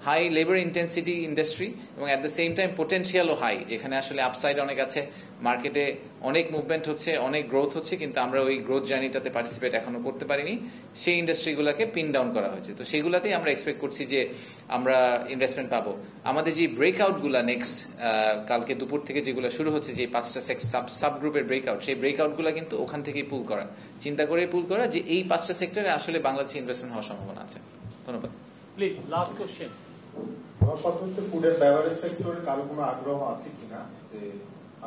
high labour intensity industry, এবং অ্যাট দ্য সেম টাইম পোটেনশিয়ালও হাই, যেখানে আসলে আপসাইড অনেক আছে, মার্কেটে অনেক মুভমেন্ট হচ্ছে, অনেক গ্রোথ হচ্ছে, কিন্তু আমরা ওই গ্রোথ জার্নিটাতে পার্টিসিপেট এখনো করতে পারিনি, সেই ইন্ডাস্ট্রিগুলোকে পিন ডাউন করা হয়েছে। তো সেগুলাতেই আমরা এক্সপেক্ট করছি যে আমরা ইনভেস্টমেন্ট পাবো। আমাদের যে ব্রেকআউটগুলো নেক্সট কালকে দুপুর থেকে যেগুলো শুরু হচ্ছে, যে 5টা সাব গ্রুপের ব্রেকআউট, সেই ব্রেকআউটগুলো কিন্তু ওখান থেকেই পুল করা, চিন্তা করে পুল করা, যে এই 5টা সেক্টরে আসলে বাংলাদেশে ইনভেস্টমেন্ট হওয়ার সম্ভাবনা আছে। ধন্যবাদ। Please last question. আমার কথা হচ্ছে ফুড এন্ড বেভারেজ সেক্টরে কারো কোনো আগ্রহ আছে কিনা, যে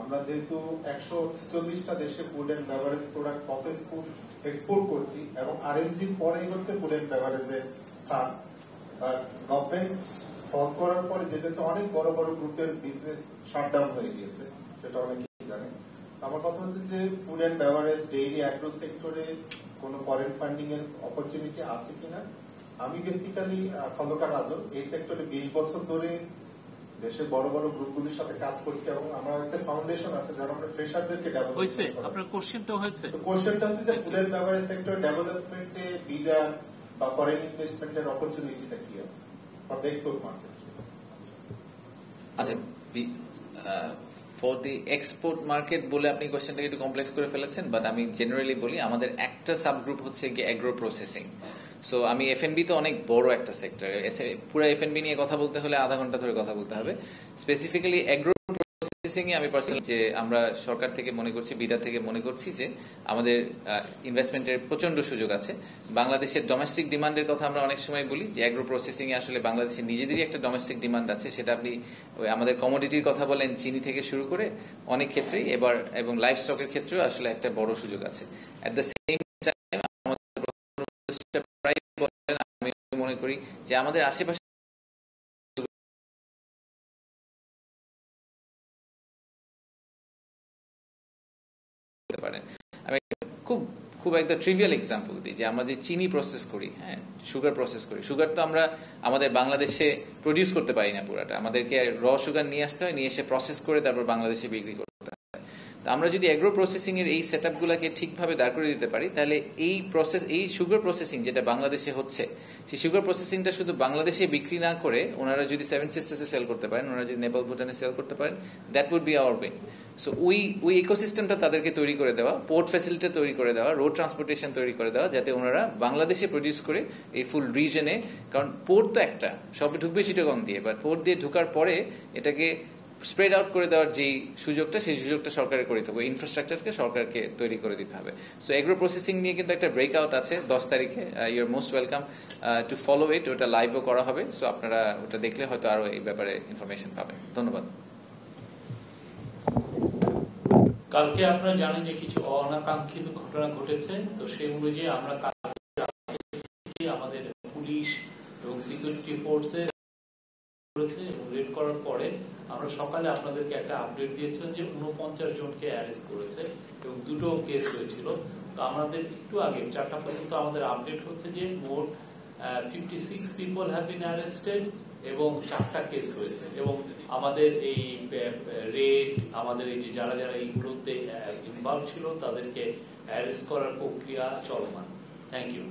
আমরা যেহেতু 146টা দেশে food and beverage product process food export করছি, এবং আরএমজির পরেই হচ্ছে ফুড এন্ড বেভারেজের স্থান, গভর্নমেন্ট ফল করার পরে যেটা হচ্ছে অনেক বড় বড় গ্রুপের বিজনেস শাটডাউন হয়ে গিয়েছে, সেটা অনেকেই জানে। আমার কথা হচ্ছে যে food and beverage, dairy, agro সেক্টরে কোনো ফরেন ফান্ডিং এর অপরচুনিটি আছে কিনা। আমি বেসিক্যালি খন্দকার রাজন, এই সেক্টরে 20 বছর ধরে দেশের বড় বড় গ্রুপগুলির সাথে কাজ করছি, এবং আমার একটা ফাউন্ডেশন আছে যারা আমরা ফ্রেশারদেরকে ডেভেলপ হয়েছে। আপনার কোশ্চেনটা হয়েছে, তো কোশ্চেনটা হচ্ছে যে ফুড এন্ড বেভারেজ সেক্টর ডেভেলপমেন্টে বিডা বা ফরেন ইনভেস্টমেন্টের অপরচুনিটিটা কি আছে ফর দ্য এক্সপোর্ট মার্কেট? আচ্ছা, ফর দি এক্সপোর্ট মার্কেট বলে আপনি কোয়েশ্চেনটাকে একটু কমপ্লেক্স করে ফেলেছেন, বাট আমি জেনারেলি বলি আমাদের একটা সাবগ্রুপ হচ্ছে কি অ্যাগ্রো প্রসেসিং। সো আমি এফএনবি তো অনেক বড় একটা সেক্টর, পুরো এফএনবি নিয়ে কথা বলতে হলে আধা ঘন্টা ধরে কথা বলতে হবে। স্পেসিফিক্যালি অ্যাগ্রো আমি পার্সোনালি যে আমরা সরকার থেকে মনে করছি, বিডা থেকে মনে করছি যে আমাদের ইনভেস্টমেন্টের প্রচন্ড সুযোগ আছে। বাংলাদেশের ডোমেস্টিক ডিমান্ডের কথা আমরা অনেক সময় বলি যে অ্যাগ্রো প্রসেসিং এ আসলে বাংলাদেশের নিজেদেরই একটা ডোমেস্টিক ডিমান্ড আছে, সেটা আপনি আমাদের কমোডিটির কথা বলেন, চিনি থেকে শুরু করে অনেক ক্ষেত্রেই এবার, এবং লাইফ স্টকের ক্ষেত্রেও আসলে একটা বড় সুযোগ আছে। এট দ্য সেম টাইম আমি মনে করি যে আমাদের আশেপাশে আমি খুব একটা ট্রিভিয়াল এক্সাম্পল দিই যে আমরা যে চিনি প্রসেস করি, হ্যাঁ, সুগার প্রসেস করি, সুগার তো আমরা আমাদের বাংলাদেশে প্রডিউস করতে পারি না পুরাটা, আমাদেরকে র সুগার নিয়ে আসতে হয়, নিয়ে এসে প্রসেস করে তারপর বাংলাদেশে বিক্রি করতে হয়। আমরা যদি অ্যাগ্রো প্রসেসিং এর এই সেট আপগুলোকে ঠিকভাবে দাঁড় করে দিতে পারি, তাহলে এই সুগার প্রসেসিং যেটা বাংলাদেশে হচ্ছে, সেই সুগার প্রসেসিংটা শুধু বাংলাদেশে বিক্রি না করে ওনারা যদি সেভেন সিস্টার্সে সেল করতে পারেন, ওনারা যদি নেপাল ভুটানে সেল করতে পারেন, that would be our way. So ওই ইকোসিস্টেমটা তাদেরকে তৈরি করে দেওয়া, পোর্ট ফ্যাসিলিটি তৈরি করে দেওয়া, রোড ট্রান্সপোর্টেশন তৈরি করে দেওয়া, যাতে ওনারা বাংলাদেশে প্রডিউস করে এই ফুল রিজনে, কারণ পোর্ট তো একটা, সব ঢুকবে চিটাগং দিয়ে, বাট পোর্ট দিয়ে ঢুকার পরে এটাকে স্প্রেড আউট করে দেওয়ার যে সুযোগটা, সেই সুযোগটা সরকারের করে দিতে হবে, ইনফ্রাস্ট্রাকচারকে সরকারকে তৈরি করে দিতে হবে। সো এগ্রো প্রসেসিং নিয়ে কিন্তু একটা ব্রেকআউট আছে 10 তারিখে, you are most welcome to follow it, ওটা লাইভও করা হবে। সো আপনারা ওটা দেখলে হয়তো আরো এই ব্যাপারে ইনফরমেশন পাবেন। ধন্যবাদ। কালকে আপনারা জানেন যে কিছু অনাকাঙ্ক্ষিত ঘটনা ঘটেছে, তো সেই অনুযায়ী আমরা আমাদের পুলিশ এবং সিকিউরিটি ফোর্সে রেড করার পরে আমরা সকালে আপনাদেরকে একটা আপডেট দিয়েছিলাম যে 49 জনকে অ্যারেস্ট করেছে এবং 2টো কেস হয়েছিল। তো আমাদের একটু আগে 4টা পর্যন্ত আমাদের আপডেট হচ্ছে যে মোট 56 পিপল হ্যাভ বিন অ্যারেস্টেড এবং 4টা কেস হয়েছে। এবং আমাদের এই রেড, আমাদের এই যে যারা যারা এইগুলোতে ইনভলভ ছিল তাদেরকে অ্যারেস্ট করার প্রক্রিয়া চলমান। Thank you.